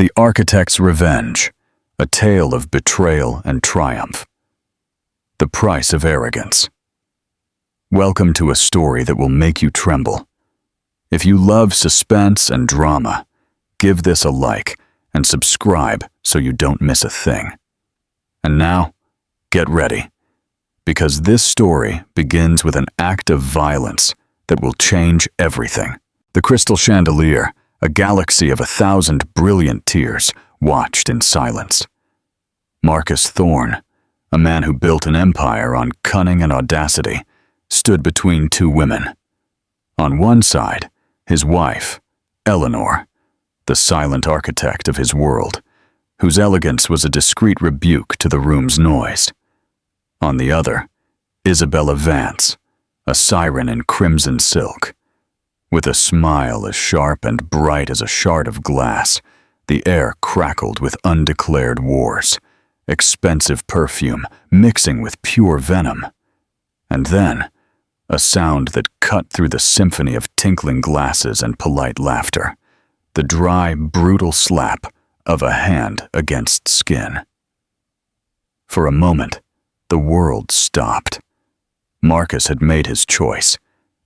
The Architect's Revenge, a tale of betrayal and triumph. The price of arrogance. Welcome to a story that will make you tremble. If you love suspense and drama, give this a like and subscribe so you don't miss a thing. And now, get ready, because this story begins with an act of violence that will change everything. The crystal chandelier, a galaxy of 1,000 brilliant tears, watched in silence. Marcus Thorne, a man who built an empire on cunning and audacity, stood between two women. On one side, his wife, Eleanor, the silent architect of his world, whose elegance was a discreet rebuke to the room's noise. On the other, Isabella Vance, a siren in crimson silk. With a smile as sharp and bright as a shard of glass, the air crackled with undeclared wars, expensive perfume mixing with pure venom. And then, a sound that cut through the symphony of tinkling glasses and polite laughter, the dry, brutal slap of a hand against skin. For a moment, the world stopped. Marcus had made his choice,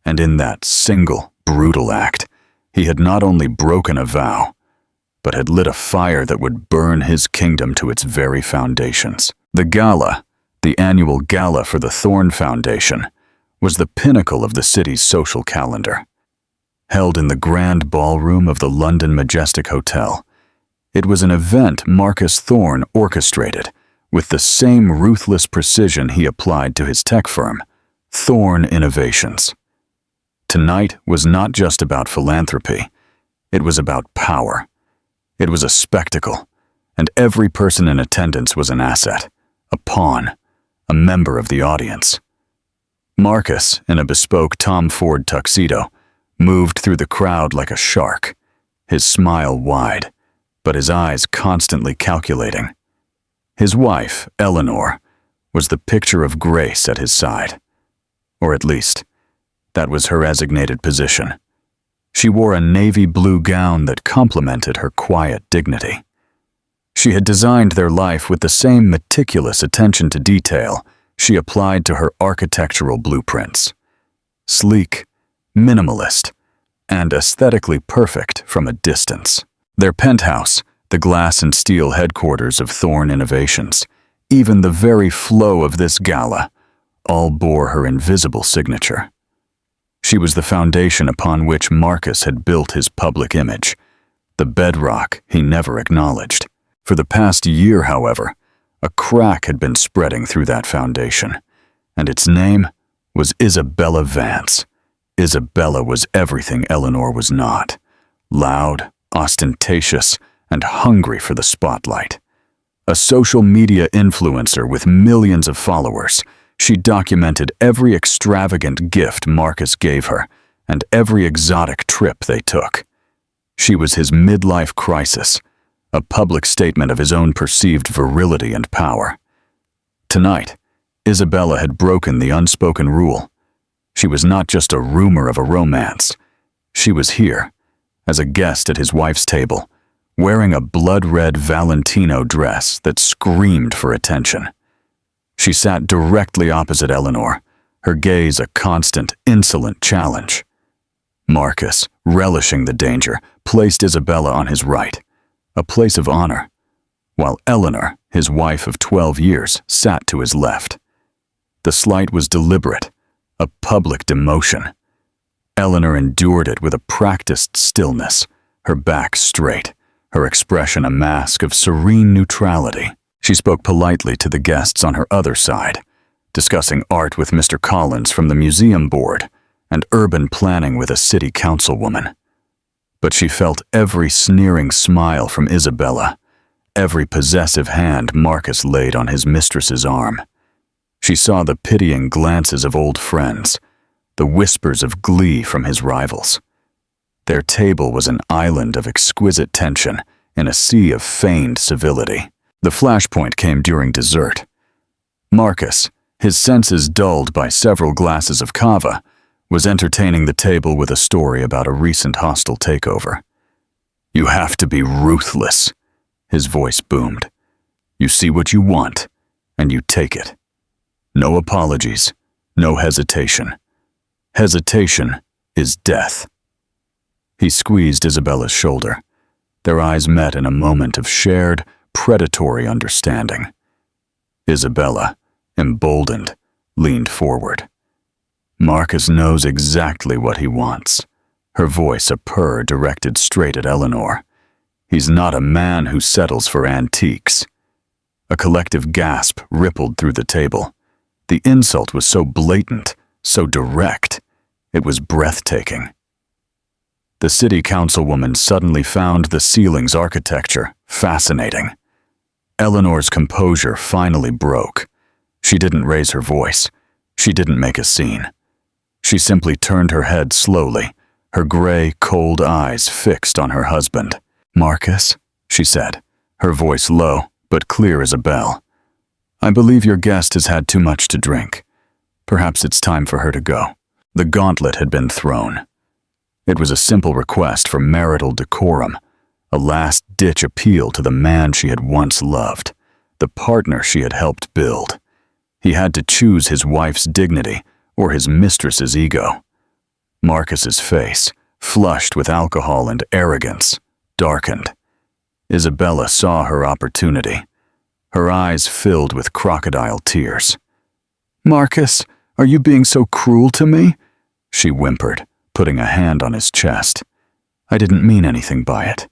and in that single, brutal act, he had not only broken a vow, but had lit a fire that would burn his kingdom to its very foundations. The gala, the annual gala for the Thorne Foundation, was the pinnacle of the city's social calendar. Held in the grand ballroom of the London Majestic Hotel, it was an event Marcus Thorne orchestrated with the same ruthless precision he applied to his tech firm, Thorne Innovations. Tonight was not just about philanthropy, it was about power. It was a spectacle, and every person in attendance was an asset, a pawn, a member of the audience. Marcus, in a bespoke Tom Ford tuxedo, moved through the crowd like a shark, his smile wide, but his eyes constantly calculating. His wife, Eleanor, was the picture of grace at his side, or at least, that was her assignated position. She wore a navy blue gown that complemented her quiet dignity. She had designed their life with the same meticulous attention to detail she applied to her architectural blueprints. Sleek, minimalist, and aesthetically perfect from a distance. Their penthouse, the glass and steel headquarters of Thorne Innovations, even the very flow of this gala, all bore her invisible signature. She was the foundation upon which Marcus had built his public image, the bedrock he never acknowledged. For the past year, however, a crack had been spreading through that foundation, and its name was Isabella Vance. Isabella was everything Eleanor was not: loud, ostentatious, and hungry for the spotlight. A social media influencer with millions of followers, she documented every extravagant gift Marcus gave her and every exotic trip they took. She was his midlife crisis, a public statement of his own perceived virility and power. Tonight, Isabella had broken the unspoken rule. She was not just a rumor of a romance. She was here, as a guest at his wife's table, wearing a blood-red Valentino dress that screamed for attention. She sat directly opposite Eleanor, her gaze a constant, insolent challenge. Marcus, relishing the danger, placed Isabella on his right, a place of honor, while Eleanor, his wife of 12 years, sat to his left. The slight was deliberate, a public demotion. Eleanor endured it with a practiced stillness, her back straight, her expression a mask of serene neutrality. She spoke politely to the guests on her other side, discussing art with Mr. Collins from the museum board and urban planning with a city councilwoman. But she felt every sneering smile from Isabella, every possessive hand Marcus laid on his mistress's arm. She saw the pitying glances of old friends, the whispers of glee from his rivals. Their table was an island of exquisite tension in a sea of feigned civility. The flashpoint came during dessert. Marcus, his senses dulled by several glasses of cava, was entertaining the table with a story about a recent hostile takeover. "You have to be ruthless," His voice boomed. You see what you want, and you take it. No apologies, no hesitation. Hesitation is death. He squeezed Isabella's shoulder. Their eyes met in a moment of shared, predatory understanding. Isabella, emboldened, leaned forward. Marcus knows exactly what he wants. Her voice a purr directed straight at Eleanor. He's not a man who settles for antiques. A collective gasp rippled through the table. The insult was so blatant, so direct. It was breathtaking. The city councilwoman suddenly found the ceiling's architecture fascinating. Eleanor's composure finally broke. She didn't raise her voice. She didn't make a scene. She simply turned her head slowly, her gray, cold eyes fixed on her husband. Marcus, she said, her voice low but clear as a bell. I believe your guest has had too much to drink. Perhaps it's time for her to go. The gauntlet had been thrown. It was a simple request for marital decorum, a last-ditch appeal to the man she had once loved, the partner she had helped build. He had to choose his wife's dignity or his mistress's ego. Marcus's face, flushed with alcohol and arrogance, darkened. Isabella saw her opportunity. Her eyes filled with crocodile tears. Marcus, are you being so cruel to me? She whimpered, putting a hand on his chest. I didn't mean anything by it.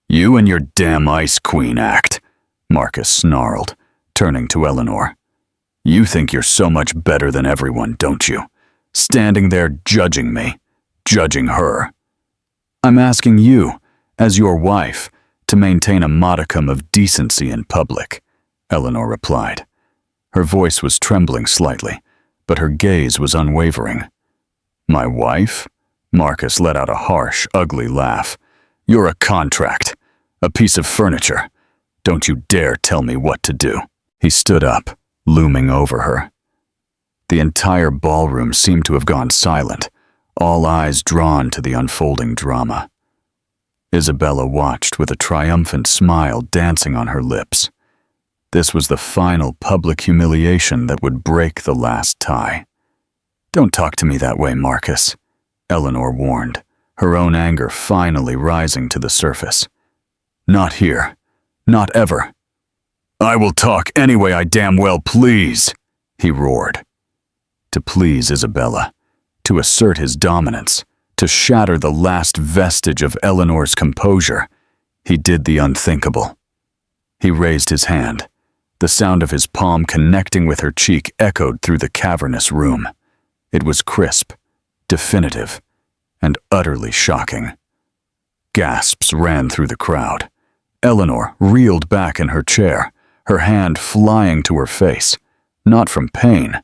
You and your damn Ice Queen act, Marcus snarled, turning to Eleanor. You think you're so much better than everyone, don't you? Standing there judging me, judging her. I'm asking you, as your wife, to maintain a modicum of decency in public, Eleanor replied. Her voice was trembling slightly, but her gaze was unwavering. My wife? Marcus let out a harsh, ugly laugh. You're a contract, a piece of furniture. Don't you dare tell me what to do. He stood up, looming over her. The entire ballroom seemed to have gone silent, all eyes drawn to the unfolding drama. Isabella watched with a triumphant smile dancing on her lips. This was the final public humiliation that would break the last tie. Don't talk to me that way, Marcus, Eleanor warned, her own anger finally rising to the surface. Not here. Not ever. I will talk any way I damn well please, he roared. To please Isabella, to assert his dominance, to shatter the last vestige of Eleanor's composure, he did the unthinkable. He raised his hand. The sound of his palm connecting with her cheek echoed through the cavernous room. It was crisp, definitive, and utterly shocking. Gasps ran through the crowd. Eleanor reeled back in her chair, her hand flying to her face, not from pain,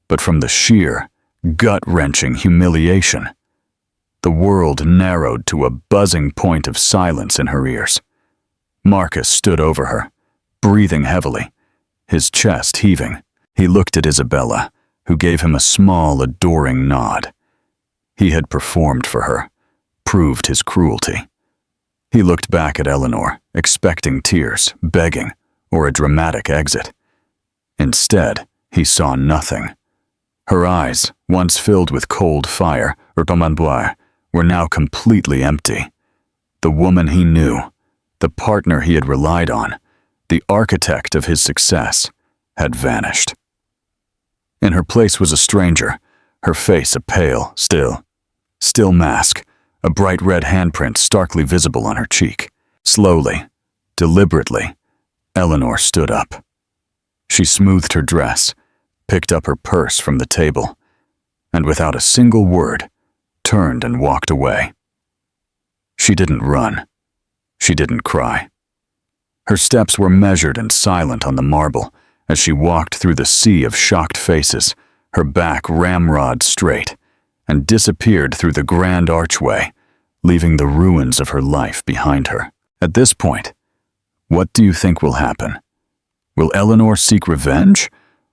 but from the sheer, gut-wrenching humiliation. The world narrowed to a buzzing point of silence in her ears. Marcus stood over her, breathing heavily, his chest heaving. He looked at Isabella, who gave him a small, adoring nod. He had performed for her, proved his cruelty. He looked back at Eleanor, expecting tears, begging, or a dramatic exit. Instead, he saw nothing. Her eyes, once filled with cold fire, were now completely empty. The woman he knew, the partner he had relied on, the architect of his success, had vanished. In her place was a stranger, her face a pale, still mask, a bright red handprint starkly visible on her cheek. Slowly, deliberately, Eleanor stood up. She smoothed her dress, picked up her purse from the table, and without a single word, turned and walked away. She didn't run. She didn't cry. Her steps were measured and silent on the marble as she walked through the sea of shocked faces, her back ramrod straight, and disappeared through the grand archway, leaving the ruins of her life behind her. At this point, what do you think will happen? Will Eleanor seek revenge,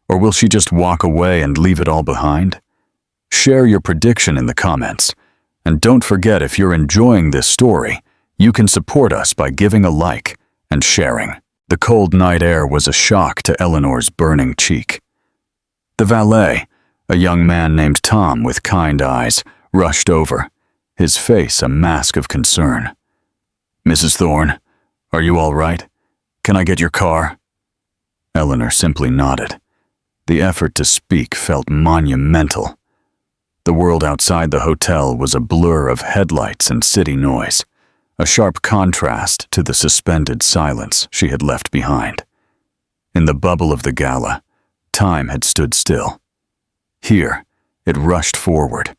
or will she just walk away and leave it all behind? Share your prediction in the comments, and don't forget, if you're enjoying this story, you can support us by giving a like and sharing. The cold night air was a shock to Eleanor's burning cheek. The valet, a young man named Tom with kind eyes, rushed over, his face a mask of concern. "Mrs. Thorne, are you all right? Can I get your car?" Eleanor simply nodded. The effort to speak felt monumental. The world outside the hotel was a blur of headlights and city noise, a sharp contrast to the suspended silence she had left behind. In the bubble of the gala, time had stood still. Here, it rushed forward,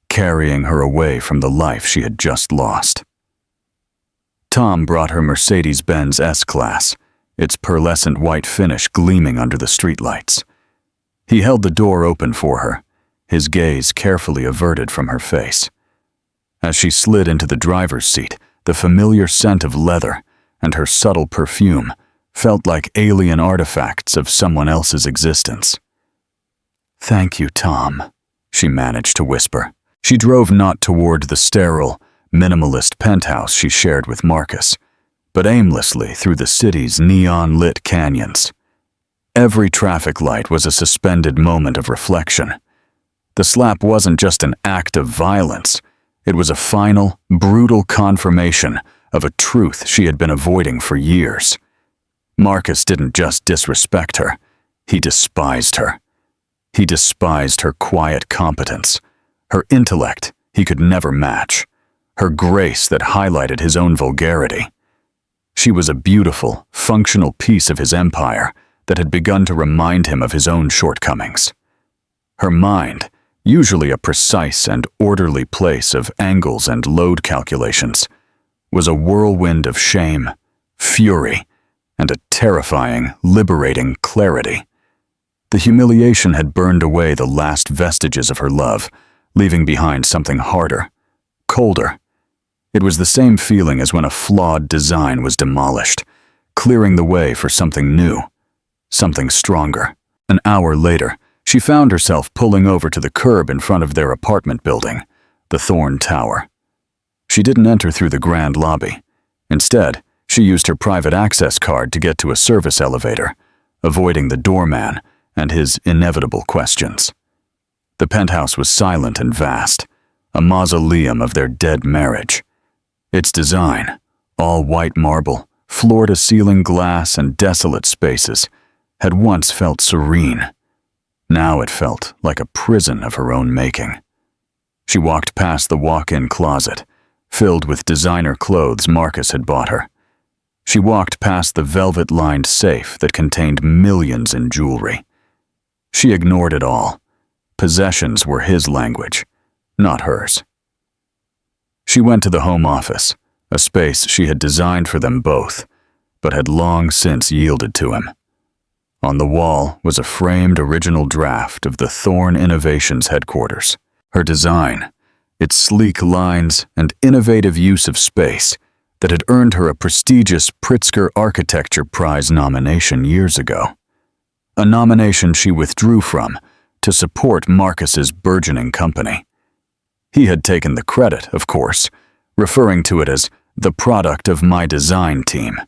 carrying her away from the life she had just lost. Tom brought her Mercedes-Benz S-Class, its pearlescent white finish gleaming under the streetlights. He held the door open for her, his gaze carefully averted from her face. As she slid into the driver's seat, the familiar scent of leather and her subtle perfume felt like alien artifacts of someone else's existence. "Thank you, Tom," she managed to whisper. She drove not toward the sterile, minimalist penthouse she shared with Marcus, but aimlessly through the city's neon-lit canyons. Every traffic light was a suspended moment of reflection. The slap wasn't just an act of violence. It was a final, brutal confirmation of a truth she had been avoiding for years. Marcus didn't just disrespect her, he despised her. He despised her quiet competence, her intellect he could never match, her grace that highlighted his own vulgarity. She was a beautiful, functional piece of his empire that had begun to remind him of his own shortcomings. Her mind, usually a precise and orderly place of angles and load calculations, was a whirlwind of shame, fury, and a terrifying, liberating clarity. The humiliation had burned away the last vestiges of her love, leaving behind something harder, colder. It was the same feeling as when a flawed design was demolished, clearing the way for something new, something stronger. An hour later, she found herself pulling over to the curb in front of their apartment building, the Thorne Tower. She didn't enter through the grand lobby. Instead, she used her private access card to get to a service elevator, avoiding the doorman and his inevitable questions. The penthouse was silent and vast, a mausoleum of their dead marriage. Its design, all white marble, floor-to-ceiling glass and desolate spaces, had once felt serene. Now it felt like a prison of her own making. She walked past the walk-in closet, filled with designer clothes Marcus had bought her. She walked past the velvet-lined safe that contained millions in jewelry. She ignored it all. Possessions were his language, not hers. She went to the home office, a space she had designed for them both, but had long since yielded to him. On the wall was a framed original draft of the Thorne Innovations headquarters. Her design, its sleek lines and innovative use of space that had earned her a prestigious Pritzker Architecture Prize nomination years ago. A nomination she withdrew from to support Marcus's burgeoning company. He had taken the credit, of course, referring to it as the product of my design team.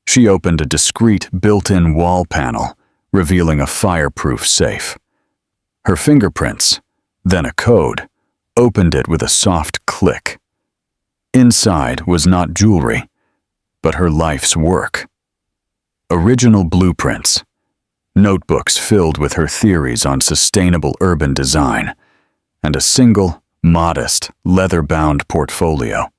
She opened a discreet built-in wall panel, revealing a fireproof safe. Her fingerprints, then a code, opened it with a soft click. Inside was not jewelry, but her life's work. Original blueprints, notebooks filled with her theories on sustainable urban design, and a single, modest, leather-bound portfolio.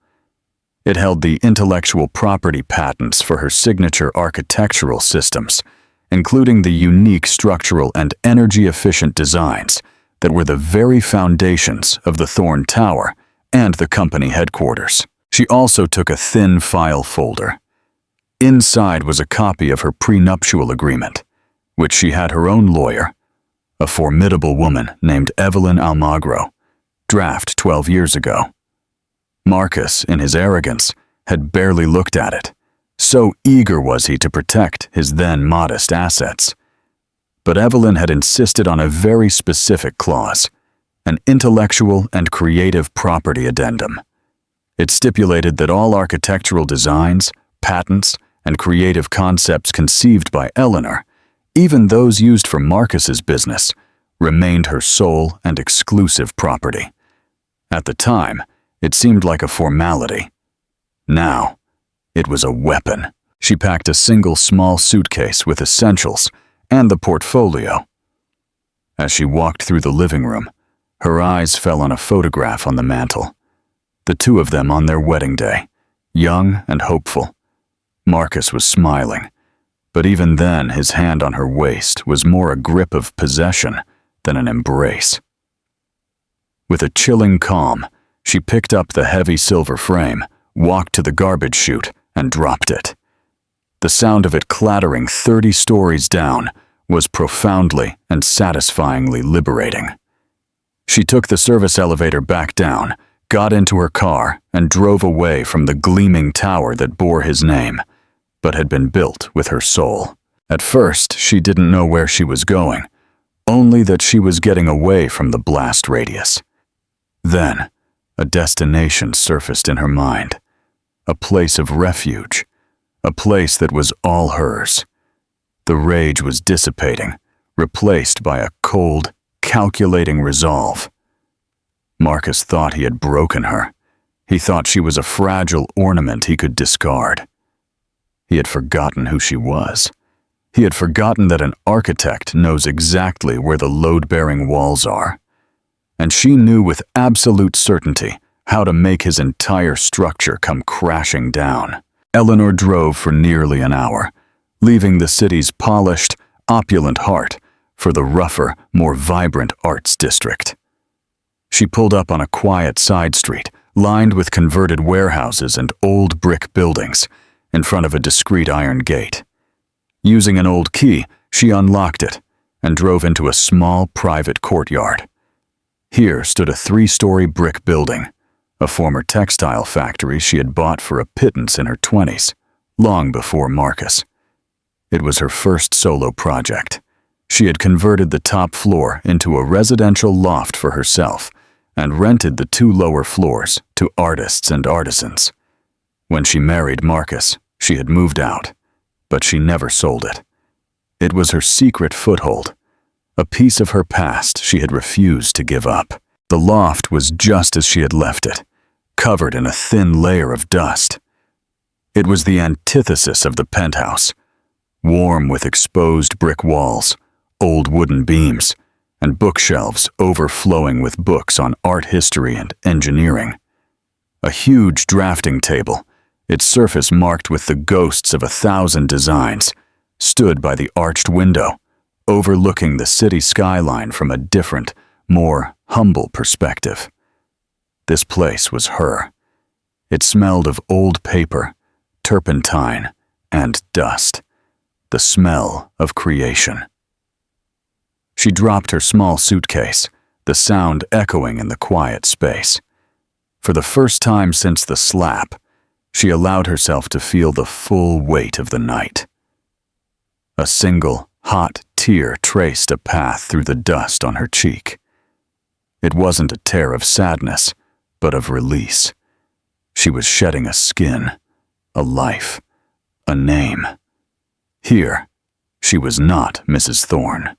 It held the intellectual property patents for her signature architectural systems, including the unique structural and energy-efficient designs that were the very foundations of the Thorne Tower and the company headquarters. She also took a thin file folder. Inside was a copy of her prenuptial agreement, which she had her own lawyer, a formidable woman named Evelyn Almagro, draft 12 years ago. Marcus, in his arrogance, had barely looked at it. So eager was he to protect his then modest assets. But Evelyn had insisted on a very specific clause, an intellectual and creative property addendum. It stipulated that all architectural designs, patents, and creative concepts conceived by Eleanor, even those used for Marcus's business, remained her sole and exclusive property. At the time, it seemed like a formality. Now, it was a weapon. She packed a single small suitcase with essentials and the portfolio. As she walked through the living room, her eyes fell on a photograph on the mantel. The two of them on their wedding day, young and hopeful. Marcus was smiling, but even then his hand on her waist was more a grip of possession than an embrace. With a chilling calm, she picked up the heavy silver frame, walked to the garbage chute, and dropped it. The sound of it clattering 30 stories down was profoundly and satisfyingly liberating. She took the service elevator back down, got into her car, and drove away from the gleaming tower that bore his name, but had been built with her soul. At first, she didn't know where she was going, only that she was getting away from the blast radius. Then, a destination surfaced in her mind, a place of refuge, a place that was all hers. The rage was dissipating, replaced by a cold, calculating resolve. Marcus thought he had broken her. He thought she was a fragile ornament he could discard. He had forgotten who she was. He had forgotten that an architect knows exactly where the load-bearing walls are. And she knew with absolute certainty how to make his entire structure come crashing down. Eleanor drove for nearly an hour, leaving the city's polished, opulent heart for the rougher, more vibrant arts district. She pulled up on a quiet side street, lined with converted warehouses and old brick buildings, in front of a discreet iron gate. Using an old key, she unlocked it and drove into a small private courtyard. Here stood a 3-story brick building, a former textile factory she had bought for a pittance in her 20s, long before Marcus. It was her first solo project. She had converted the top floor into a residential loft for herself and rented the 2 lower floors to artists and artisans. When she married Marcus, she had moved out, but she never sold it. It was her secret foothold, a piece of her past she had refused to give up. The loft was just as she had left it, covered in a thin layer of dust. It was the antithesis of the penthouse, warm with exposed brick walls, old wooden beams, and bookshelves overflowing with books on art history and engineering. A huge drafting table, its surface marked with the ghosts of 1,000 designs, stood by the arched window, overlooking the city skyline from a different, more humble perspective. This place was her. It smelled of old paper, turpentine, and dust, the smell of creation. She dropped her small suitcase, the sound echoing in the quiet space. For the first time since the slap, she allowed herself to feel the full weight of the night. A single, hot tear traced a path through the dust on her cheek. It wasn't a tear of sadness, but of release. She was shedding a skin, a life, a name. Here, she was not Mrs. Thorne.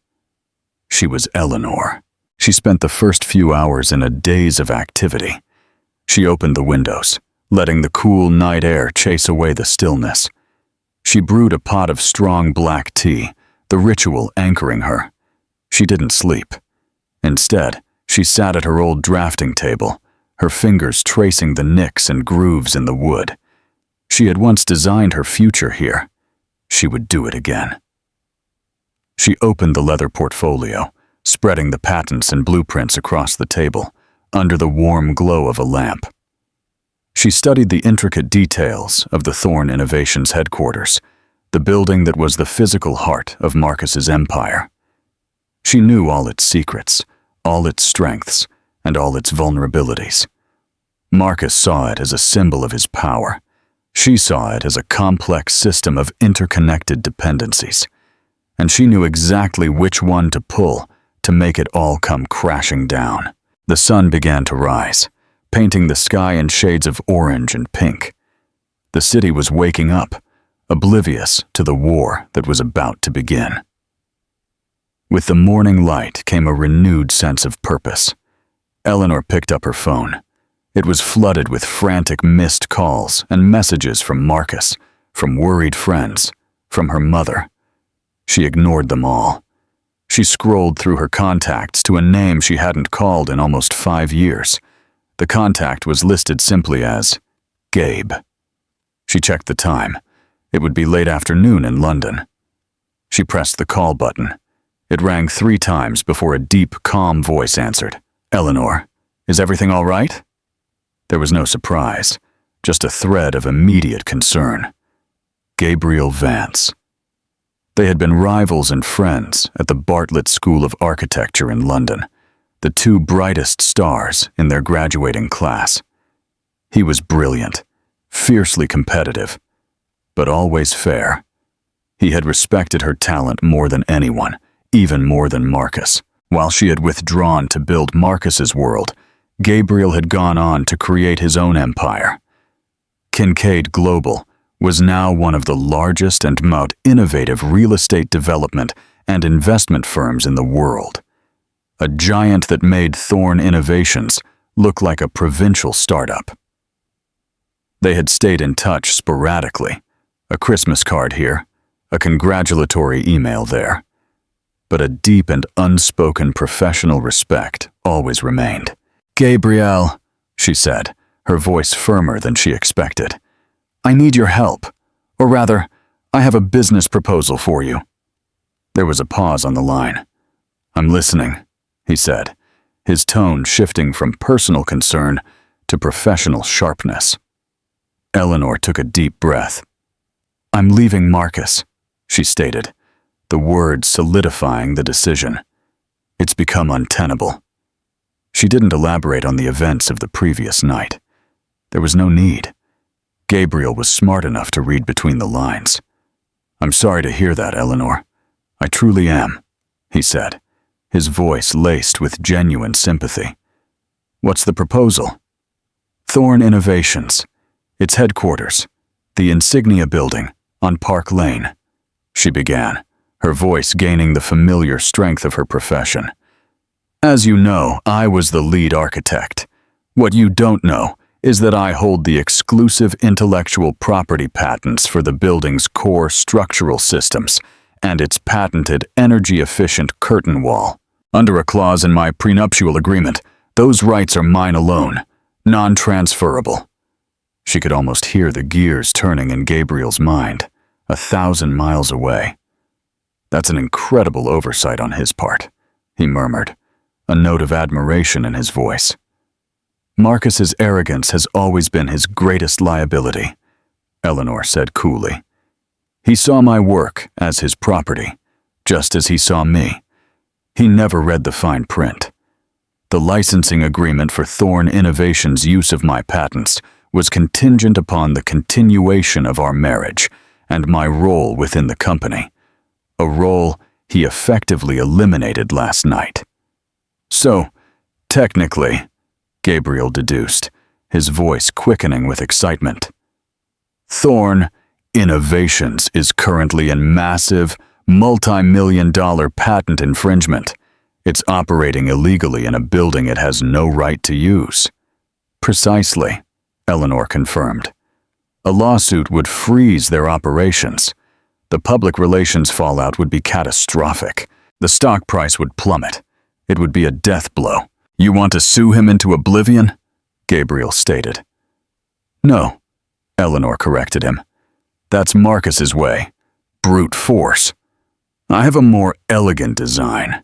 She was Eleanor. She spent the first few hours in a daze of activity. She opened the windows, letting the cool night air chase away the stillness. She brewed a pot of strong black tea, the ritual anchoring her. She didn't sleep. Instead, she sat at her old drafting table, her fingers tracing the nicks and grooves in the wood. She had once designed her future here. She would do it again. She opened the leather portfolio, spreading the patents and blueprints across the table, under the warm glow of a lamp. She studied the intricate details of the Thorne Innovations headquarters, the building that was the physical heart of Marcus's empire. She knew all its secrets, all its strengths, and all its vulnerabilities. Marcus saw it as a symbol of his power. She saw it as a complex system of interconnected dependencies, and she knew exactly which one to pull to make it all come crashing down. The sun began to rise, painting the sky in shades of orange and pink. The city was waking up, oblivious to the war that was about to begin. With the morning light came a renewed sense of purpose. Eleanor picked up her phone. It was flooded with frantic missed calls and messages from Marcus, from worried friends, from her mother. She ignored them all. She scrolled through her contacts to a name she hadn't called in almost 5 years. The contact was listed simply as Gabe. She checked the time. It would be late afternoon in London. She pressed the call button. It rang 3 times before a deep, calm voice answered. "Eleanor, is everything all right?" There was no surprise, just a thread of immediate concern. Gabriel Vance. They had been rivals and friends at the Bartlett School of Architecture in London, the 2 brightest stars in their graduating class. He was brilliant, fiercely competitive, but always fair. He had respected her talent more than anyone, even more than Marcus. While she had withdrawn to build Marcus's world, Gabriel had gone on to create his own empire. Kincaid Global was now one of the largest and most innovative real estate development and investment firms in the world. A giant that made Thorn Innovations look like a provincial startup. They had stayed in touch sporadically, a Christmas card here, a congratulatory email there. But a deep and unspoken professional respect always remained. "Gabriel," she said, her voice firmer than she expected. "I need your help. Or rather, I have a business proposal for you." There was a pause on the line. "I'm listening," he said, his tone shifting from personal concern to professional sharpness. Eleanor took a deep breath. "I'm leaving Marcus," she stated, the words solidifying the decision. "It's become untenable." She didn't elaborate on the events of the previous night. There was no need. Gabriel was smart enough to read between the lines. "I'm sorry to hear that, Eleanor. I truly am," he said, his voice laced with genuine sympathy. "What's the proposal?" "Thorn Innovations. Its headquarters, the Insignia Building on Park Lane," she began, her voice gaining the familiar strength of her profession. "As you know, I was the lead architect. What you don't know is that I hold the exclusive intellectual property patents for the building's core structural systems and its patented energy-efficient curtain wall. Under a clause in my prenuptial agreement, those rights are mine alone, non-transferable." She could almost hear the gears turning in Gabriel's mind, 1,000 miles away. "That's an incredible oversight on his part," he murmured, a note of admiration in his voice. "Marcus's arrogance has always been his greatest liability," Eleanor said coolly. "He saw my work as his property, just as he saw me. He never read the fine print. The licensing agreement for Thorn Innovations' use of my patents was contingent upon the continuation of our marriage and my role within the company, a role he effectively eliminated last night. So, technically," Gabriel deduced, his voice quickening with excitement, "Thorn Innovations is currently in massive, multi-million-dollar patent infringement. It's operating illegally in a building it has no right to use." "Precisely," Eleanor confirmed. "A lawsuit would freeze their operations. The public relations fallout would be catastrophic. The stock price would plummet. It would be a death blow." "You want to sue him into oblivion?" Gabriel stated. "No," Eleanor corrected him. "That's Marcus's way. Brute force. I have a more elegant design.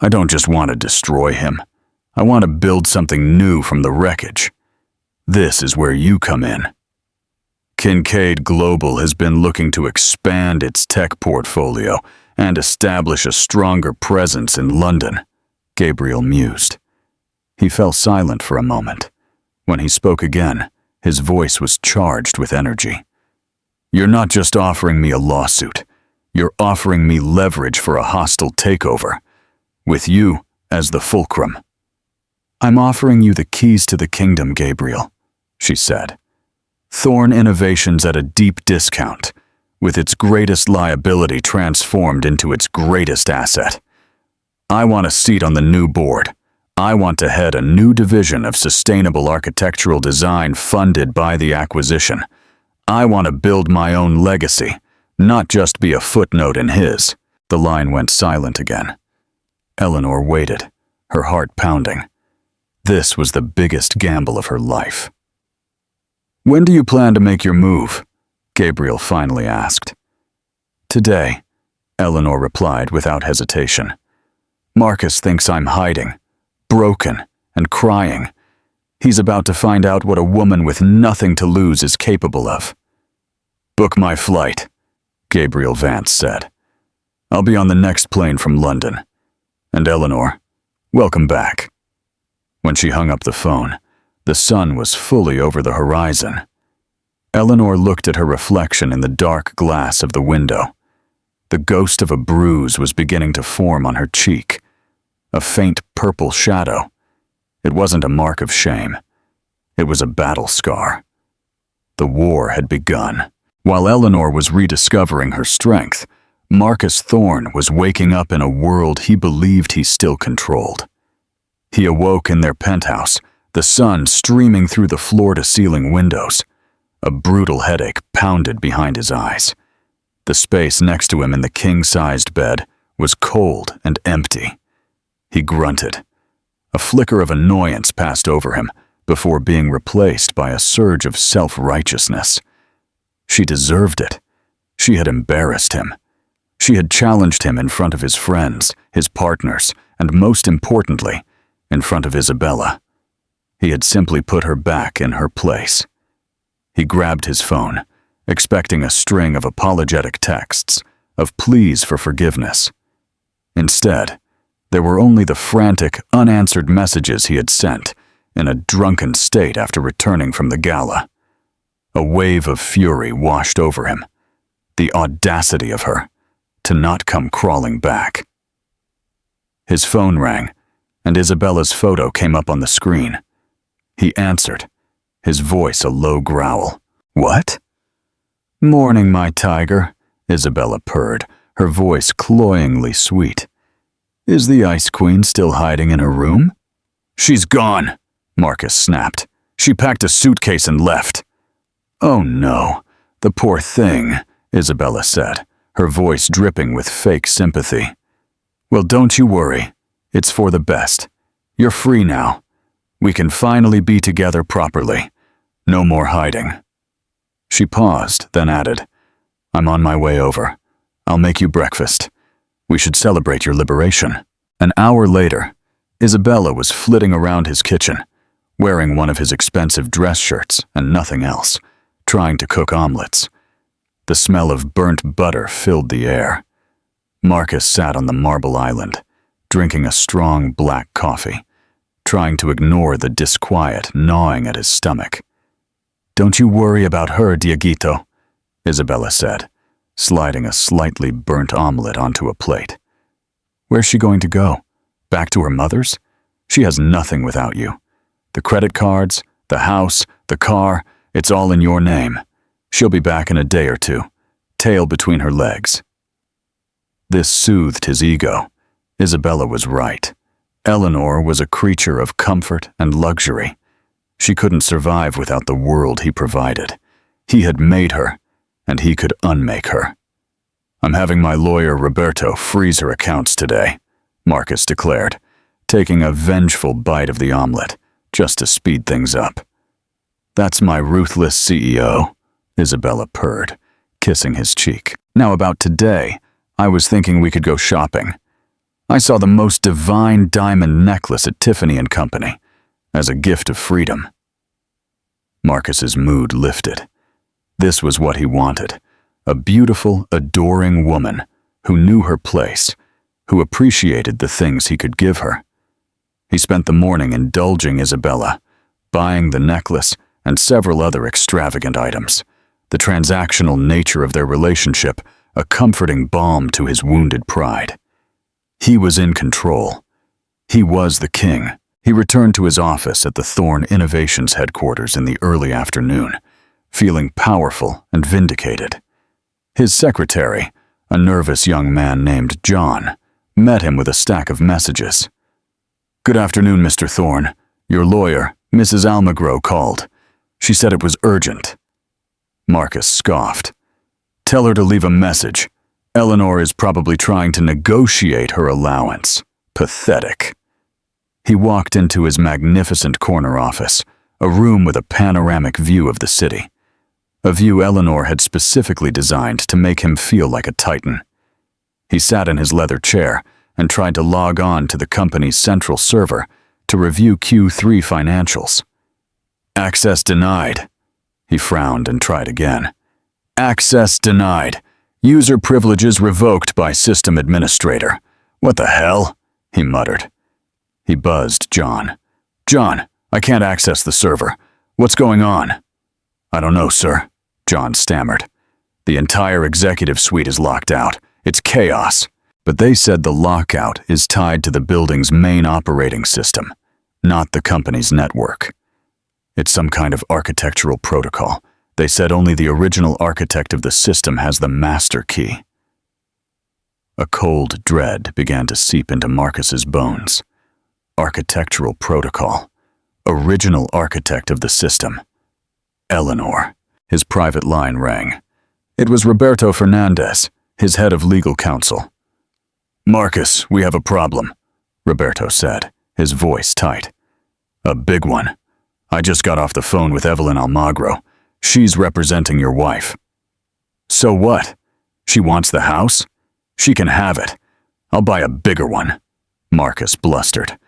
I don't just want to destroy him. I want to build something new from the wreckage. This is where you come in." Kincaid Global has been looking to expand its tech portfolio and establish a stronger presence in London, Gabriel mused. He fell silent for a moment. When he spoke again, his voice was charged with energy. "You're not just offering me a lawsuit. You're offering me leverage for a hostile takeover, with you as the fulcrum." "I'm offering you the keys to the kingdom, Gabriel," she said. "Thorn Innovations at a deep discount, with its greatest liability transformed into its greatest asset. I want a seat on the new board. I want to head a new division of sustainable architectural design funded by the acquisition. I want to build my own legacy, not just be a footnote in his. The line went silent again. Eleanor waited, her heart pounding. This was the biggest gamble of her life. "When do you plan to make your move?" Gabriel finally asked. "Today," Eleanor replied without hesitation. "Marcus thinks I'm hiding, broken, and crying. He's about to find out what a woman with nothing to lose is capable of." "Book my flight," Gabriel Vance said. "I'll be on the next plane from London. And Eleanor, welcome back." When she hung up the phone, the sun was fully over the horizon. Eleanor looked at her reflection in the dark glass of the window. The ghost of a bruise was beginning to form on her cheek, a faint purple shadow. It wasn't a mark of shame. It was a battle scar. The war had begun. While Eleanor was rediscovering her strength, Marcus Thorne was waking up in a world he believed he still controlled. He awoke in their penthouse, the sun streaming through the floor-to-ceiling windows. A brutal headache pounded behind his eyes. The space next to him in the king-sized bed was cold and empty. He grunted. A flicker of annoyance passed over him before being replaced by a surge of self-righteousness. She deserved it. She had embarrassed him. She had challenged him in front of his friends, his partners, and most importantly, in front of Isabella. He had simply put her back in her place. He grabbed his phone, expecting a string of apologetic texts, of pleas for forgiveness. Instead, there were only the frantic, unanswered messages he had sent in a drunken state after returning from the gala. A wave of fury washed over him. The audacity of her to not come crawling back. His phone rang, and Isabella's photo came up on the screen. He answered, his voice a low growl. "What?" "Morning, my tiger," Isabella purred, her voice cloyingly sweet. "Is the Ice Queen still hiding in her room?" "She's gone," Marcus snapped. "She packed a suitcase and left." "Oh no, the poor thing," Isabella said, her voice dripping with fake sympathy. "Well, don't you worry. It's for the best. You're free now. We can finally be together properly. No more hiding." She paused, then added, "I'm on my way over. I'll make you breakfast. We should celebrate your liberation." An hour later, Isabella was flitting around his kitchen, wearing one of his expensive dress shirts and nothing else, trying to cook omelets. The smell of burnt butter filled the air. Marcus sat on the marble island, drinking a strong black coffee, trying to ignore the disquiet gnawing at his stomach. "Don't you worry about her, Dieguito," Isabella said, sliding a slightly burnt omelet onto a plate. "Where's she going to go? Back to her mother's? She has nothing without you. The credit cards, the house, the car, it's all in your name. She'll be back in a day or two, tail between her legs." This soothed his ego. Isabella was right. Eleanor was a creature of comfort and luxury. She couldn't survive without the world he provided. He had made her, and he could unmake her. "I'm having my lawyer Roberto freeze her accounts today," Marcus declared, taking a vengeful bite of the omelet, just to speed things up. "That's my ruthless CEO," Isabella purred, kissing his cheek. "Now about today, I was thinking we could go shopping. I saw the most divine diamond necklace at Tiffany & Company, as a gift of freedom." Marcus's mood lifted. This was what he wanted, a beautiful, adoring woman who knew her place, who appreciated the things he could give her. He spent the morning indulging Isabella, buying the necklace and several other extravagant items, the transactional nature of their relationship a comforting balm to his wounded pride. He was in control. He was the king. He returned to his office at the Thorne Innovations headquarters in the early afternoon, feeling powerful and vindicated. His secretary, a nervous young man named John, met him with a stack of messages. "Good afternoon, Mr. Thorne. Your lawyer, Mrs. Almagro, called. She said it was urgent." Marcus scoffed. "Tell her to leave a message. Eleanor is probably trying to negotiate her allowance. Pathetic." He walked into his magnificent corner office, a room with a panoramic view of the city. A view Eleanor had specifically designed to make him feel like a titan. He sat in his leather chair and tried to log on to the company's central server to review Q3 financials. "Access denied." He frowned and tried again. "Access denied. User privileges revoked by system administrator. What the hell?" he muttered. He buzzed John. "John, I can't access the server. What's going on?" "I don't know, sir," John stammered. "The entire executive suite is locked out. It's chaos." But they said the lockout is tied to the building's main operating system, not the company's network. It's some kind of architectural protocol. They said only the original architect of the system has the master key. A cold dread began to seep into Marcus's bones. Architectural protocol. Original architect of the system. Eleanor. His private line rang. It was Roberto Fernandez, his head of legal counsel. "Marcus, we have a problem," Roberto said, his voice tight. "A big one. I just got off the phone with Evelyn Almagro. She's representing your wife." "So what? She wants the house? She can have it. I'll buy a bigger one," Marcus blustered.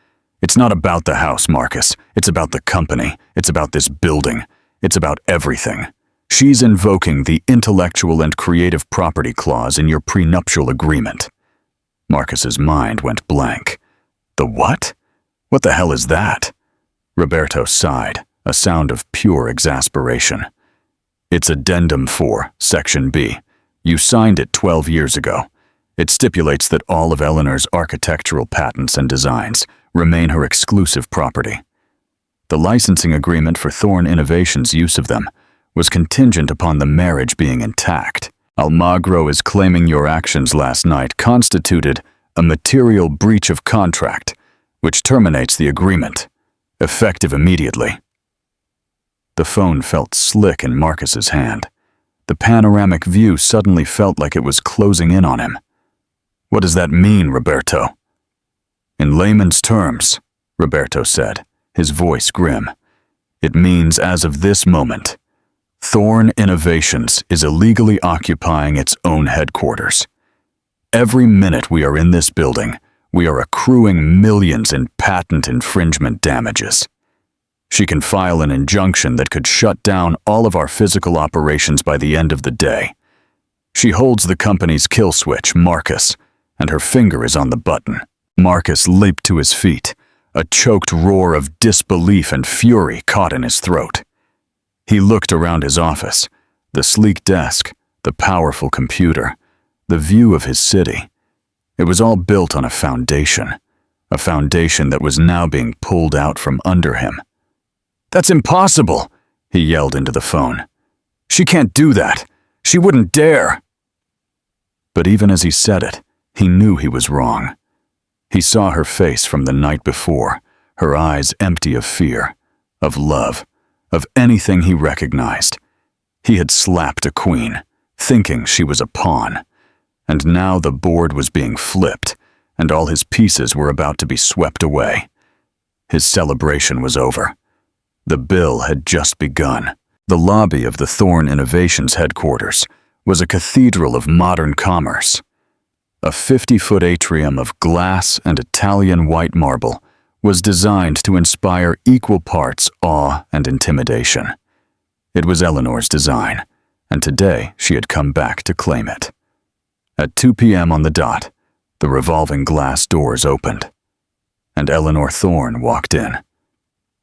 "It's not about the house, Marcus. It's about the company. It's about this building. It's about everything. She's invoking the intellectual and creative property clause in your prenuptial agreement." Marcus's mind went blank. "The what? What the hell is that?" Roberto sighed, a sound of pure exasperation. "It's Addendum 4, Section B. You signed it 12 years ago. It stipulates that all of Eleanor's architectural patents and designs remain her exclusive property. The licensing agreement for Thorne Innovations' use of them was contingent upon the marriage being intact. Almagro is claiming your actions last night constituted a material breach of contract, which terminates the agreement, effective immediately." The phone felt slick in Marcus's hand. The panoramic view suddenly felt like it was closing in on him. "What does that mean, Roberto?" "In layman's terms," Roberto said, his voice grim, "it means as of this moment, Thorne Innovations is illegally occupying its own headquarters. Every minute we are in this building, we are accruing millions in patent infringement damages. She can file an injunction that could shut down all of our physical operations by the end of the day. She holds the company's kill switch, Marcus, and her finger is on the button." Marcus leaped to his feet, a choked roar of disbelief and fury caught in his throat. He looked around his office, the sleek desk, the powerful computer, the view of his city. It was all built on a foundation that was now being pulled out from under him. "That's impossible," he yelled into the phone. "She can't do that. She wouldn't dare." But even as he said it, he knew he was wrong. He saw her face from the night before, her eyes empty of fear, of love, of anything he recognized. He had slapped a queen, thinking she was a pawn, and now the board was being flipped, and all his pieces were about to be swept away. His celebration was over. The bill had just begun. The lobby of the Thorne Innovations headquarters was a cathedral of modern commerce. A 50-foot atrium of glass and Italian white marble was designed to inspire equal parts awe and intimidation. It was Eleanor's design, and today she had come back to claim it. At 2 p.m. on the dot, the revolving glass doors opened, and Eleanor Thorne walked in.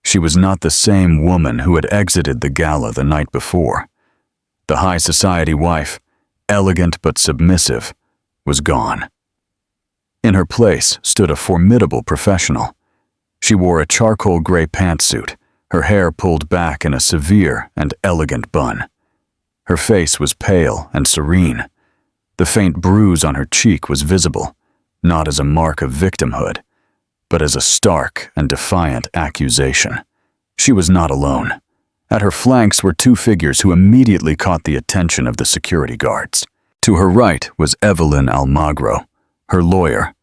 She was not the same woman who had exited the gala the night before. The high society wife, elegant but submissive, was gone. In her place stood a formidable professional. She wore a charcoal gray pantsuit, her hair pulled back in a severe and elegant bun. Her face was pale and serene, The faint bruise on her cheek was visible, not as a mark of victimhood, but as a stark and defiant accusation. She was not alone. At her flanks were two figures who immediately caught the attention of the security guards. To her right was Evelyn Almagro, her lawyer,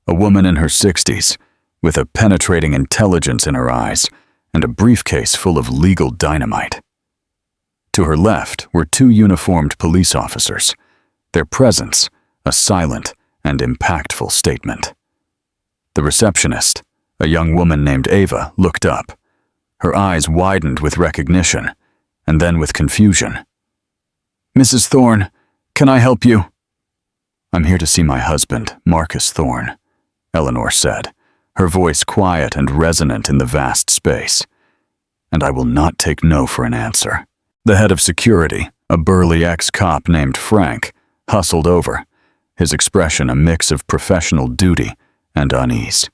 a woman in her 60s, with a penetrating intelligence in her eyes and a briefcase full of legal dynamite. To her left were two uniformed police officers, their presence a silent and impactful statement. The receptionist, a young woman named Ava, looked up. Her eyes widened with recognition, and then with confusion. "Mrs. Thorne, can I help you?" "I'm here to see my husband, Marcus Thorne," Eleanor said, her voice quiet and resonant in the vast space. "And I will not take no for an answer." The head of security, a burly ex-cop named Frank, hustled over, his expression a mix of professional duty and unease.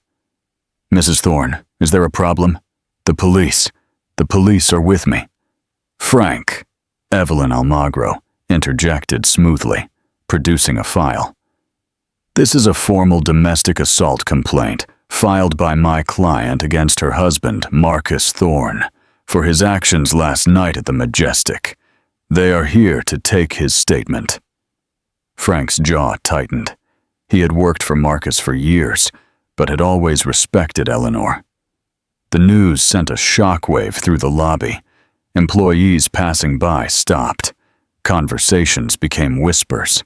"Mrs. Thorne, is there a problem?" The police are with me." "Frank," Evelyn Almagro interjected smoothly, producing a file. "This is a formal domestic assault complaint filed by my client against her husband, Marcus Thorne, for his actions last night at the Majestic. They are here to take his statement." Frank's jaw tightened. He had worked for Marcus for years, but had always respected Eleanor. The news sent a shockwave through the lobby. Employees passing by stopped. Conversations became whispers.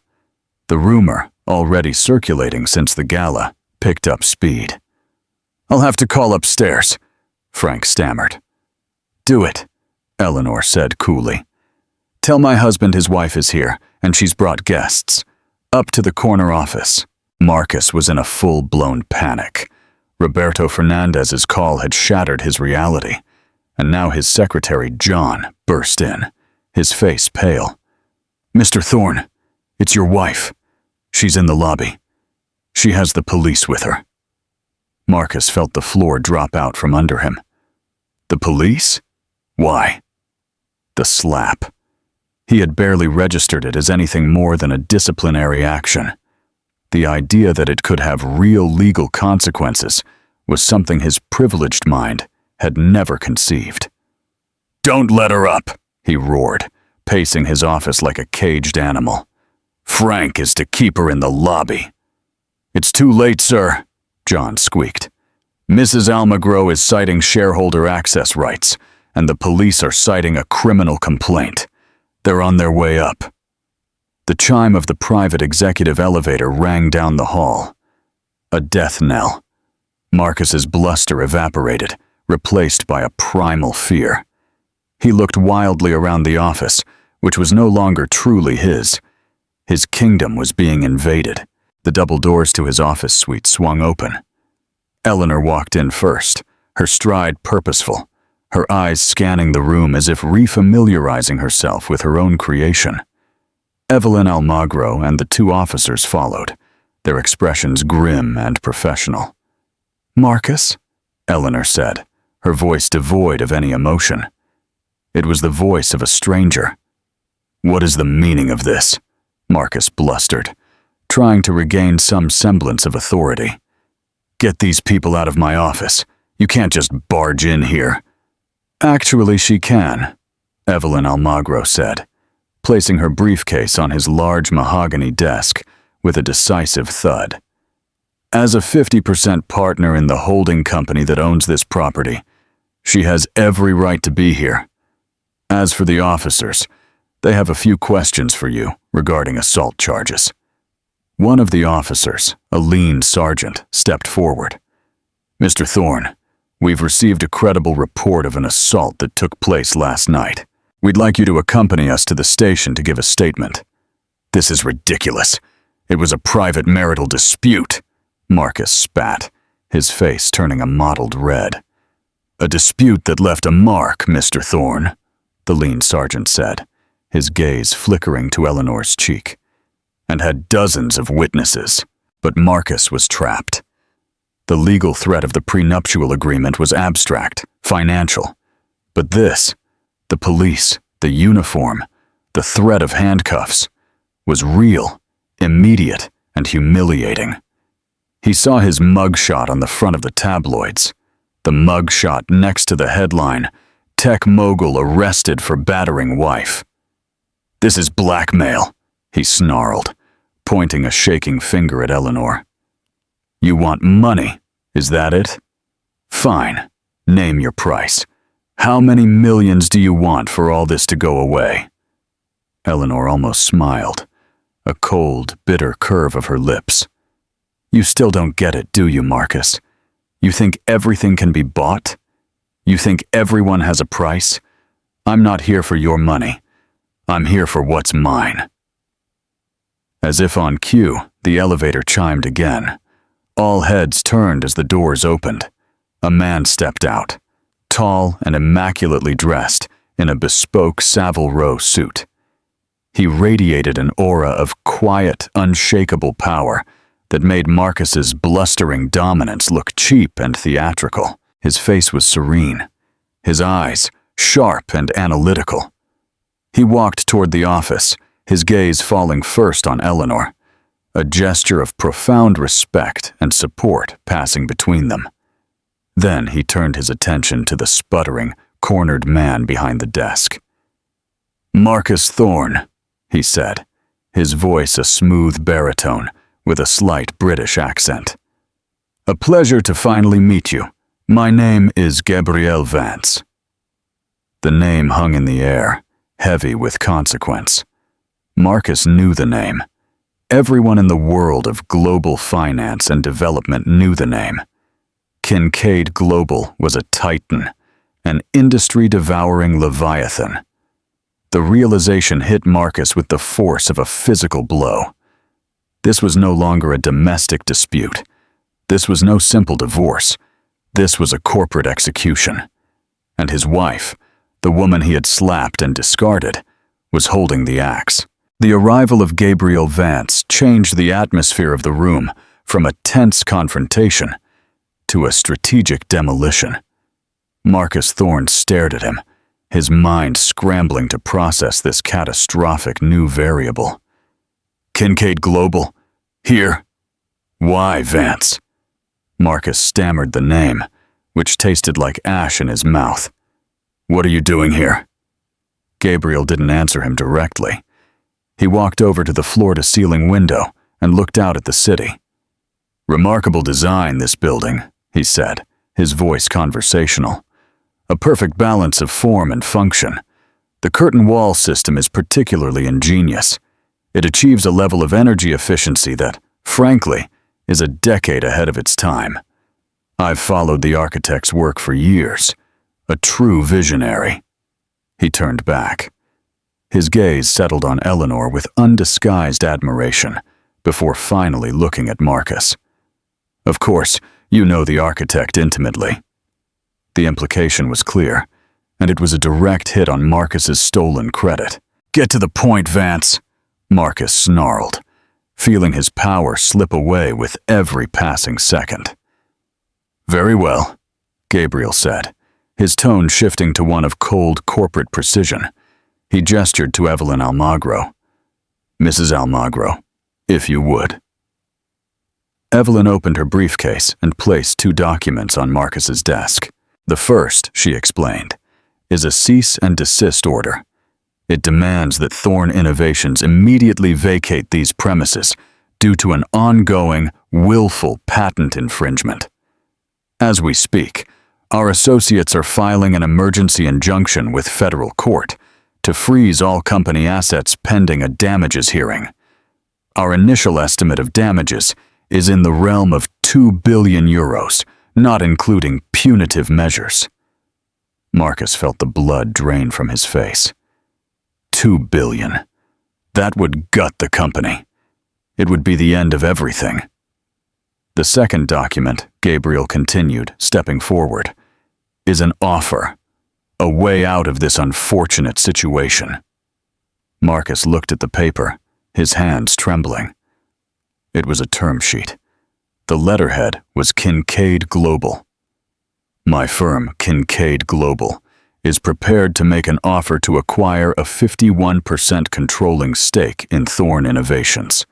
The rumor, already circulating since the gala, picked up speed. "I'll have to call upstairs," Frank stammered. "Do it," Eleanor said coolly. "Tell my husband his wife is here, and she's brought guests. Up to the corner office." Marcus was in a full-blown panic. Roberto Fernandez's call had shattered his reality, and now his secretary, John, burst in, his face pale. "Mr. Thorne, it's your wife. She's in the lobby. She has the police with her." Marcus felt the floor drop out from under him. "The police? Why?" The slap. He had barely registered it as anything more than a disciplinary action. The idea that it could have real legal consequences was something his privileged mind had never conceived. "Don't let her up," he roared, pacing his office like a caged animal. "Frank is to keep her in the lobby." "It's too late, sir," John squeaked. "Mrs. Almagro is citing shareholder access rights, and the police are citing a criminal complaint. They're on their way up." The chime of the private executive elevator rang down the hall. A death knell. Marcus's bluster evaporated, replaced by a primal fear. He looked wildly around the office, which was no longer truly his. His kingdom was being invaded. The double doors to his office suite swung open. Eleanor walked in first, her stride purposeful, her eyes scanning the room as if refamiliarizing herself with her own creation. Evelyn Almagro and the two officers followed, their expressions grim and professional. "Marcus?" Eleanor said, her voice devoid of any emotion. It was the voice of a stranger. "What is the meaning of this?" Marcus blustered, trying to regain some semblance of authority. "Get these people out of my office. You can't just barge in here." "Actually, she can," Evelyn Almagro said, placing her briefcase on his large mahogany desk with a decisive thud. "As a 50% partner in the holding company that owns this property, she has every right to be here. As for the officers, they have a few questions for you regarding assault charges." One of the officers, a lean sergeant, stepped forward. "Mr. Thorne, we've received a credible report of an assault that took place last night. We'd like you to accompany us to the station to give a statement." "This is ridiculous. It was a private marital dispute," Marcus spat, his face turning a mottled red. "A dispute that left a mark, Mr. Thorne," the lean sergeant said, his gaze flickering to Eleanor's cheek, "and had dozens of witnesses." But Marcus was trapped. The legal threat of the prenuptial agreement was abstract, financial. But this, the police, the uniform, the threat of handcuffs, was real immediate and humiliating. He saw his mugshot on the front of the tabloids, the mugshot next to the headline, "Tech mogul arrested for battering wife." "This is blackmail," he snarled, pointing a shaking finger at Eleanor. "You want money, is that it? Fine, name your price. How many millions do you want for all this to go away?" Eleanor almost smiled, a cold, bitter curve of her lips. "You still don't get it, do you, Marcus? You think everything can be bought? You think everyone has a price? I'm not here for your money. I'm here for what's mine." As if on cue, the elevator chimed again. All heads turned as the doors opened. A man stepped out, tall and immaculately dressed in a bespoke Savile Row suit. He radiated an aura of quiet, unshakable power that made Marcus's blustering dominance look cheap and theatrical. His face was serene, his eyes sharp and analytical. He walked toward the office, his gaze falling first on Eleanor, a gesture of profound respect and support passing between them. Then he turned his attention to the sputtering, cornered man behind the desk. "Marcus Thorne," he said, his voice a smooth baritone with a slight British accent. "A pleasure to finally meet you. My name is Gabriel Vance." The name hung in the air, heavy with consequence. Marcus knew the name. Everyone in the world of global finance and development knew the name. Kincaid Global was a titan, an industry-devouring leviathan. The realization hit Marcus with the force of a physical blow. This was no longer a domestic dispute. This was no simple divorce. This was a corporate execution. And his wife, the woman he had slapped and discarded, was holding the axe. The arrival of Gabriel Vance changed the atmosphere of the room from a tense confrontation to a strategic demolition. Marcus Thorne stared at him, his mind scrambling to process this catastrophic new variable. "Kincaid Global? Here? Why, Vance?" Marcus stammered the name, which tasted like ash in his mouth. "What are you doing here?" Gabriel didn't answer him directly. He walked over to the floor-to-ceiling window and looked out at the city. "Remarkable design, this building," he said, his voice conversational. "A perfect balance of form and function. The curtain wall system is particularly ingenious. It achieves a level of energy efficiency that, frankly, is a decade ahead of its time. I've followed the architect's work for years. A true visionary." He turned back. His gaze settled on Eleanor with undisguised admiration before finally looking at Marcus. "Of course, you know the architect intimately." The implication was clear, and it was a direct hit on Marcus's stolen credit. "Get to the point, Vance," Marcus snarled, feeling his power slip away with every passing second. "Very well," Gabriel said, his tone shifting to one of cold corporate precision. He gestured to Evelyn Almagro. "Mrs. Almagro, if you would." Evelyn opened her briefcase and placed 2 documents on Marcus's desk. "The first," she explained, "is a cease and desist order. It demands that Thorne Innovations immediately vacate these premises due to an ongoing, willful patent infringement. As we speak, our associates are filing an emergency injunction with federal court to freeze all company assets pending a damages hearing. Our initial estimate of damages is in the realm of 2 billion euros, not including punitive measures." Marcus felt the blood drain from his face. 2 billion. That would gut the company. It would be the end of everything. "The second document," Gabriel continued, stepping forward, "is an offer. A way out of this unfortunate situation." Marcus looked at the paper, his hands trembling. It was a term sheet. The letterhead was Kincaid Global. "My firm, Kincaid Global, is prepared to make an offer to acquire a 51% controlling stake in Thorne Innovations.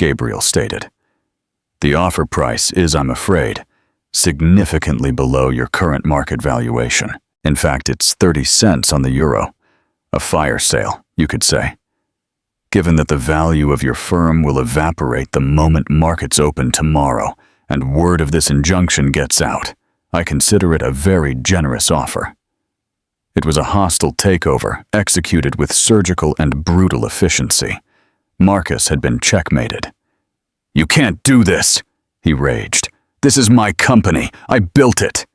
Gabriel stated. The offer price is, I'm afraid, significantly below your current market valuation. In fact, it's 30 cents on the euro. A fire sale, you could say. Given that the value of your firm will evaporate the moment markets open tomorrow and word of this injunction gets out, I consider it a very generous offer. It was a hostile takeover executed with surgical and brutal efficiency. Marcus had been checkmated. "You can't do this," he raged. "This is my company. I built it."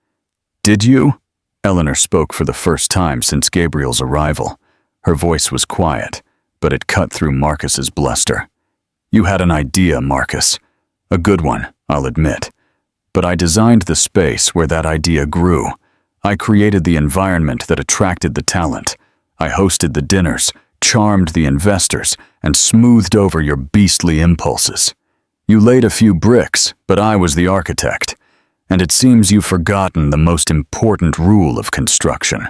"Did you?" Eleanor spoke for the first time since Gabriel's arrival. Her voice was quiet, but it cut through Marcus's bluster. "You had an idea, Marcus. A good one, I'll admit. But I designed the space where that idea grew. I created the environment that attracted the talent. I hosted the dinners, charmed the investors, and smoothed over your beastly impulses. You laid a few bricks, but I was the architect. And it seems you've forgotten the most important rule of construction.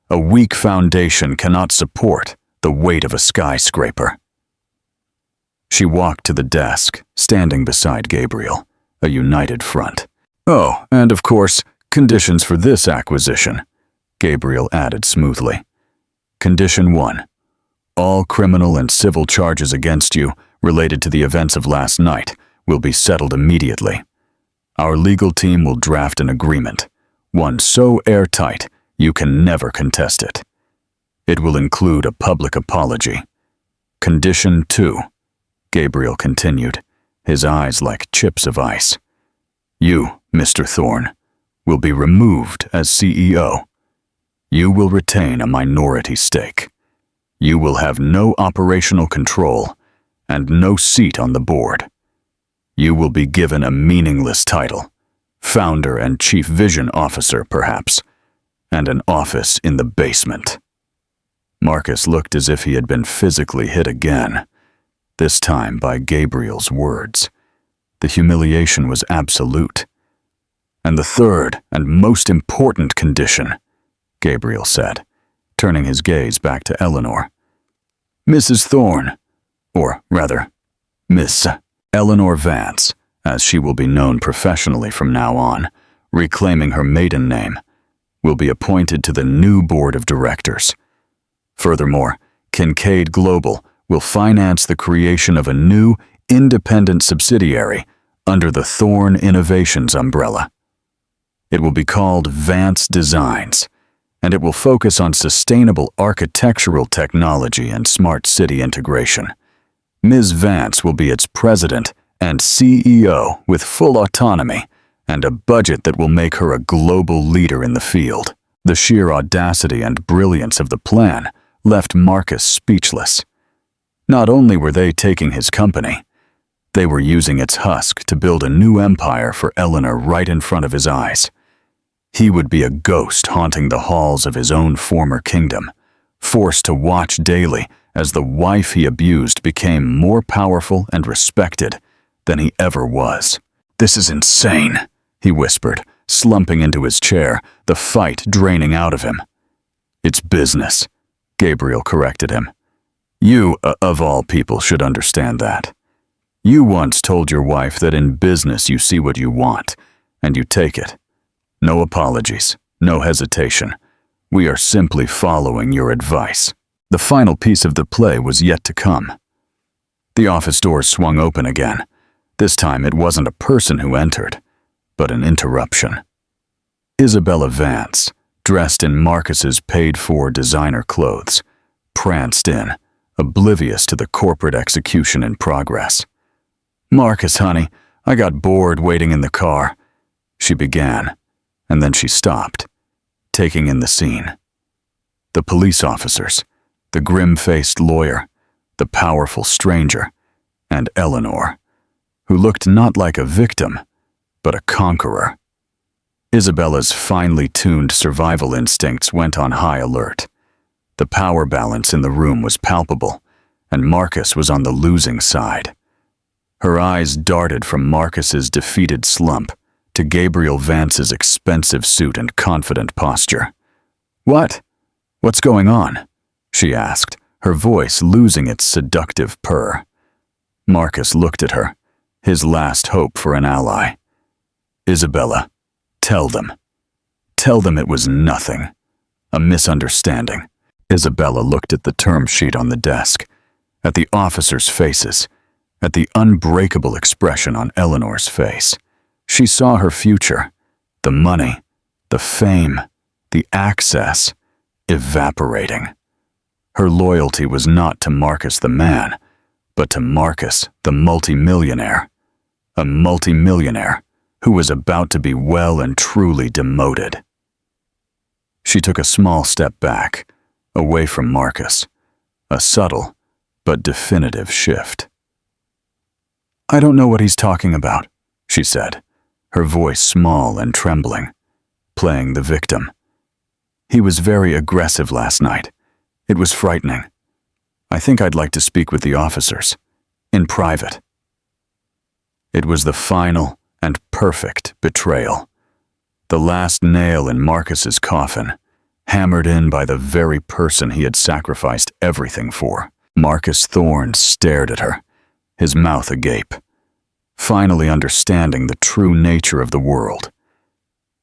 A weak foundation cannot support the weight of a skyscraper." She walked to the desk, standing beside Gabriel, a united front. "Oh, and of course, conditions for this acquisition," Gabriel added smoothly. "Condition 1. All criminal and civil charges against you related to the events of last night will be settled immediately. Our legal team will draft an agreement, one so airtight you can never contest it. It will include a public apology. Condition 2, Gabriel continued, his eyes like chips of ice. You, Mr. Thorne, will be removed as CEO. You will retain a minority stake. You will have no operational control and no seat on the board. You will be given a meaningless title, founder and chief vision officer perhaps, and an office in the basement." Marcus looked as if he had been physically hit again, this time by Gabriel's words. The humiliation was absolute. "And the third and most important condition," Gabriel said, turning his gaze back to Eleanor. "Mrs. Thorne, or rather, Miss Eleanor Vance, as she will be known professionally from now on, reclaiming her maiden name, will be appointed to the new board of directors. Furthermore, Kincaid Global will finance the creation of a new, independent subsidiary under the Thorne Innovations umbrella. It will be called Vance Designs, and it will focus on sustainable architectural technology and smart city integration. Ms. Vance will be its president and CEO with full autonomy and a budget that will make her a global leader in the field." The sheer audacity and brilliance of the plan left Marcus speechless. Not only were they taking his company, they were using its husk to build a new empire for Eleanor right in front of his eyes. He would be a ghost haunting the halls of his own former kingdom, forced to watch daily as the wife he abused became more powerful and respected than he ever was. "This is insane," he whispered, slumping into his chair, the fight draining out of him. "It's business," Gabriel corrected him. "You, of all people, should understand that. You once told your wife that in business you see what you want, and you take it. No apologies, no hesitation. We are simply following your advice." The final piece of the play was yet to come. The office doors swung open again. This time it wasn't a person who entered, but an interruption. Isabella Vance, dressed in Marcus's paid-for designer clothes, pranced in, oblivious to the corporate execution in progress. "Marcus, honey, I got bored waiting in the car," she began, and then she stopped, taking in the scene. The police officers, the grim-faced lawyer, the powerful stranger, and Eleanor, who looked not like a victim, but a conqueror. Isabella's finely tuned survival instincts went on high alert. The power balance in the room was palpable, and Marcus was on the losing side. Her eyes darted from Marcus's defeated slump to Gabriel Vance's expensive suit and confident posture. "What? What's going on?" she asked, her voice losing its seductive purr. Marcus looked at her, his last hope for an ally. Isabella, tell them. Tell them it was nothing. A misunderstanding. Isabella looked at the term sheet on the desk, at the officers' faces, at the unbreakable expression on Eleanor's face. She saw her future, the money, the fame, the access, evaporating. Her loyalty was not to Marcus the man, but to Marcus the multimillionaire. A multimillionaire who was about to be well and truly demoted. She took a small step back, away from Marcus, a subtle but definitive shift. "I don't know what he's talking about," she said, her voice small and trembling, playing the victim. "He was very aggressive last night. It was frightening. I think I'd like to speak with the officers, in private." It was the final and perfect betrayal. The last nail in Marcus's coffin, hammered in by the very person he had sacrificed everything for. Marcus Thorne stared at her, his mouth agape, finally understanding the true nature of the world.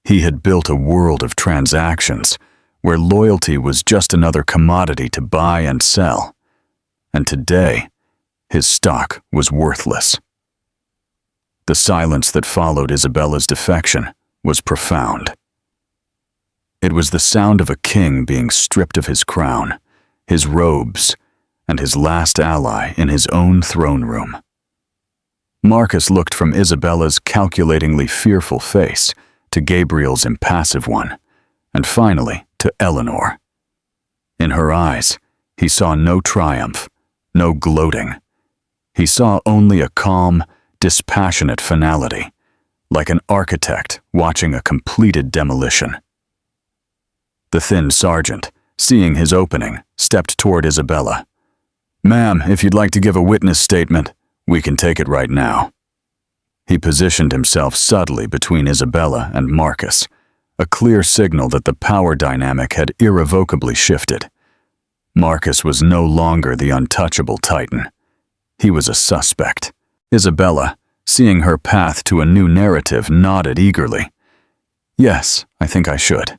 He had built a world of transactions where loyalty was just another commodity to buy and sell, and today, his stock was worthless. The silence that followed Isabella's defection was profound. It was the sound of a king being stripped of his crown, his robes, and his last ally in his own throne room. Marcus looked from Isabella's calculatingly fearful face to Gabriel's impassive one, and finally to Eleanor. In her eyes, he saw no triumph, no gloating. He saw only a calm, dispassionate finality, like an architect watching a completed demolition. The thin sergeant, seeing his opening, stepped toward Isabella. "Ma'am, if you'd like to give a witness statement, we can take it right now." He positioned himself subtly between Isabella and Marcus, a clear signal that the power dynamic had irrevocably shifted. Marcus was no longer the untouchable titan. He was a suspect. Isabella, seeing her path to a new narrative, nodded eagerly. "Yes, I think I should."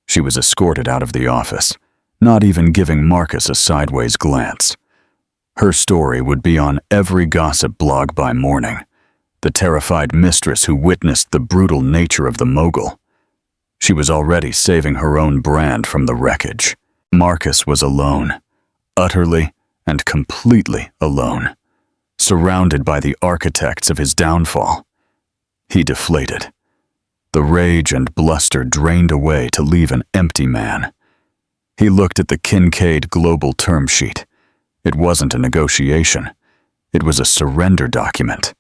She was escorted out of the office, not even giving Marcus a sideways glance. Her story would be on every gossip blog by morning, the terrified mistress who witnessed the brutal nature of the mogul. She was already saving her own brand from the wreckage. Marcus was alone, utterly and completely alone, surrounded by the architects of his downfall. He deflated. The rage and bluster drained away to leave an empty man. He looked at the Kincaid Global term sheet. It wasn't a negotiation. It was a surrender document.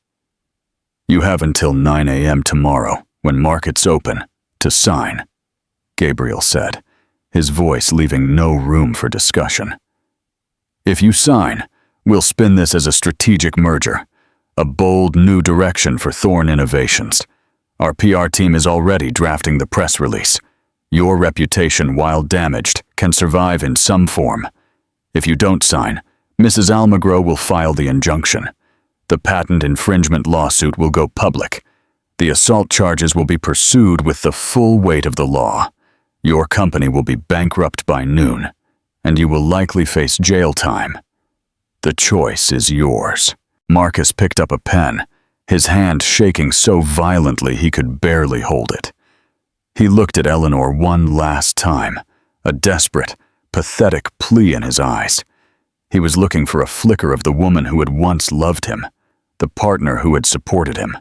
"You have until 9 a.m. tomorrow, when markets open, to sign," Gabriel said, his voice leaving no room for discussion. "If you sign, we'll spin this as a strategic merger, a bold new direction for Thorne Innovations. Our PR team is already drafting the press release. Your reputation, while damaged, can survive in some form. If you don't sign, Mrs. Almagro will file the injunction. The patent infringement lawsuit will go public. The assault charges will be pursued with the full weight of the law. Your company will be bankrupt by noon, and you will likely face jail time. The choice is yours." Marcus picked up a pen, his hand shaking so violently he could barely hold it. He looked at Eleanor one last time, a desperate, pathetic plea in his eyes. He was looking for a flicker of the woman who had once loved him, the partner who had supported him.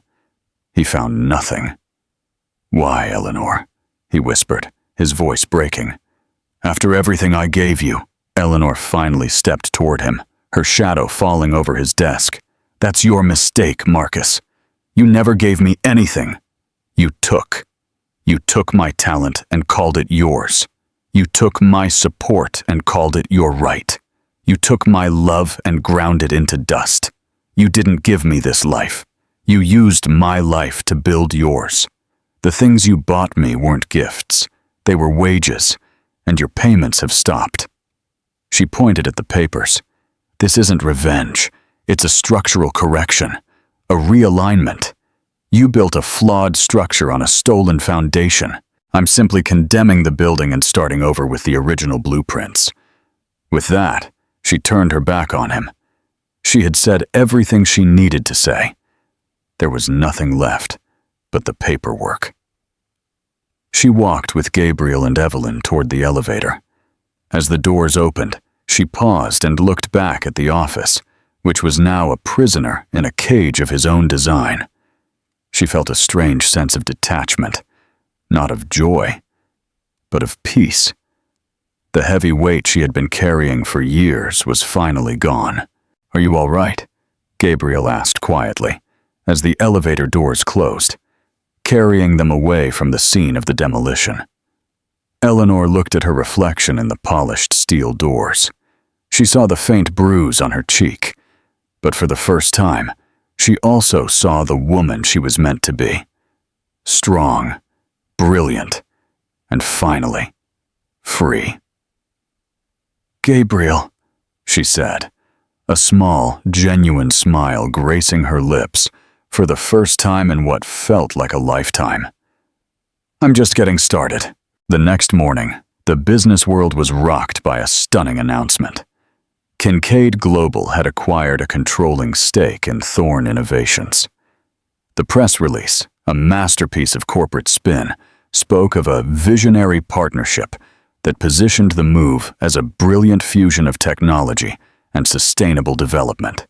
He found nothing. "Why, Eleanor?" he whispered, his voice breaking. "After everything I gave you." Eleanor finally stepped toward him, her shadow falling over his desk. "That's your mistake, Marcus. You never gave me anything. You took. You took my talent and called it yours. You took my support and called it your right. You took my love and ground it into dust. You didn't give me this life. You used my life to build yours. The things you bought me weren't gifts. They were wages, and your payments have stopped." She pointed at the papers. "This isn't revenge. It's a structural correction, a realignment. You built a flawed structure on a stolen foundation. I'm simply condemning the building and starting over with the original blueprints." With that, she turned her back on him. She had said everything she needed to say. There was nothing left but the paperwork. She walked with Gabriel and Evelyn toward the elevator. As the doors opened, she paused and looked back at the office, which was now a prisoner in a cage of his own design. She felt a strange sense of detachment, not of joy, but of peace. The heavy weight she had been carrying for years was finally gone. "Are you all right?" Gabriel asked quietly, as the elevator doors closed, carrying them away from the scene of the demolition. Eleanor looked at her reflection in the polished steel doors. She saw the faint bruise on her cheek, but for the first time, she also saw the woman she was meant to be. Strong, brilliant, and finally, free. "Gabriel," she said, a small, genuine smile gracing her lips for the first time in what felt like a lifetime. "I'm just getting started." The next morning, the business world was rocked by a stunning announcement. Kincaid Global had acquired a controlling stake in Thorn Innovations. The press release, a masterpiece of corporate spin, spoke of a visionary partnership that positioned the move as a brilliant fusion of technology and sustainable development.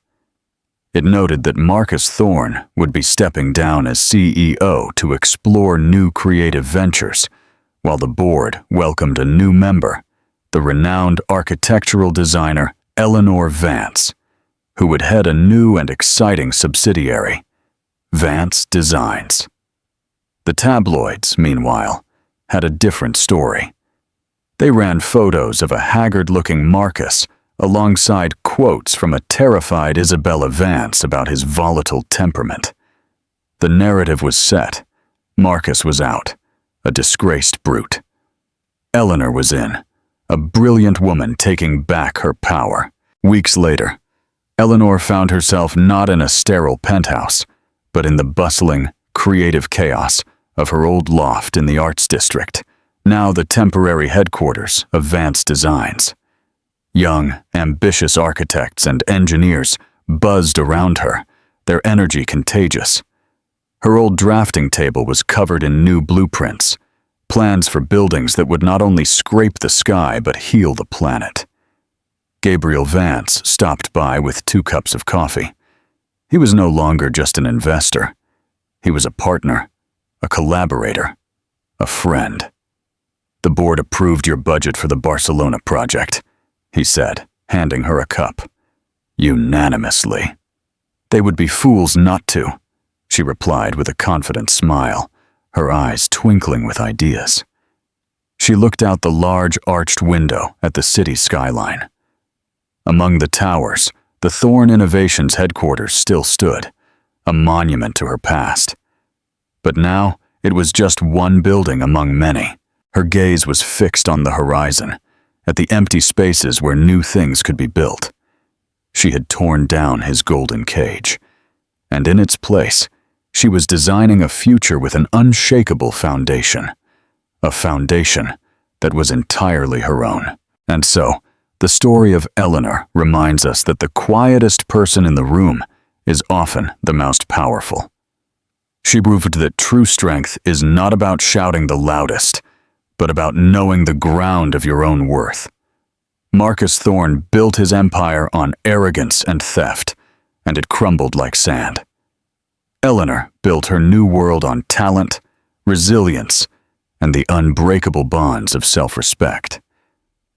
It noted that Marcus Thorn would be stepping down as CEO to explore new creative ventures, while the board welcomed a new member, the renowned architectural designer Eleanor Vance, who would head a new and exciting subsidiary, Vance Designs. The tabloids, meanwhile, had a different story. They ran photos of a haggard-looking Marcus alongside quotes from a terrified Isabella Vance about his volatile temperament. The narrative was set. Marcus was out, a disgraced brute. Eleanor was in, a brilliant woman taking back her power. Weeks later, Eleanor found herself not in a sterile penthouse, but in the bustling, creative chaos of her old loft in the Arts District, now the temporary headquarters of Vance Designs. Young, ambitious architects and engineers buzzed around her, their energy contagious. Her old drafting table was covered in new blueprints, plans for buildings that would not only scrape the sky but heal the planet. Gabriel Vance stopped by with 2 cups of coffee. He was no longer just an investor. He was a partner, a collaborator, a friend. "The board approved your budget for the Barcelona project," he said, handing her a cup. "Unanimously." "They would be fools not to," she replied with a confident smile, her eyes twinkling with ideas. She looked out the large arched window at the city skyline. Among the towers, the Thorn Innovations headquarters still stood, a monument to her past. But now it was just one building among many. Her gaze was fixed on the horizon, at the empty spaces where new things could be built. She had torn down his golden cage, and in its place, she was designing a future with an unshakable foundation, a foundation that was entirely her own. And so, the story of Eleanor reminds us that the quietest person in the room is often the most powerful. She proved that true strength is not about shouting the loudest, but about knowing the ground of your own worth. Marcus Thorn built his empire on arrogance and theft, and it crumbled like sand. Eleanor built her new world on talent, resilience, and the unbreakable bonds of self-respect.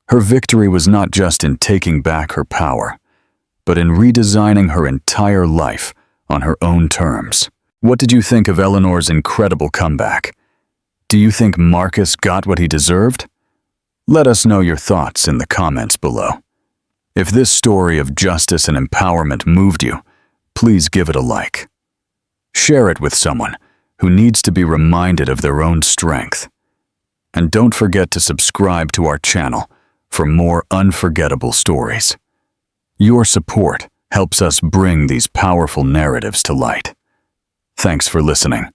Her victory was not just in taking back her power, but in redesigning her entire life on her own terms. What did you think of Eleanor's incredible comeback? Do you think Marcus got what he deserved? Let us know your thoughts in the comments below. If this story of justice and empowerment moved you, please give it a like. Share it with someone who needs to be reminded of their own strength. And don't forget to subscribe to our channel for more unforgettable stories. Your support helps us bring these powerful narratives to light. Thanks for listening.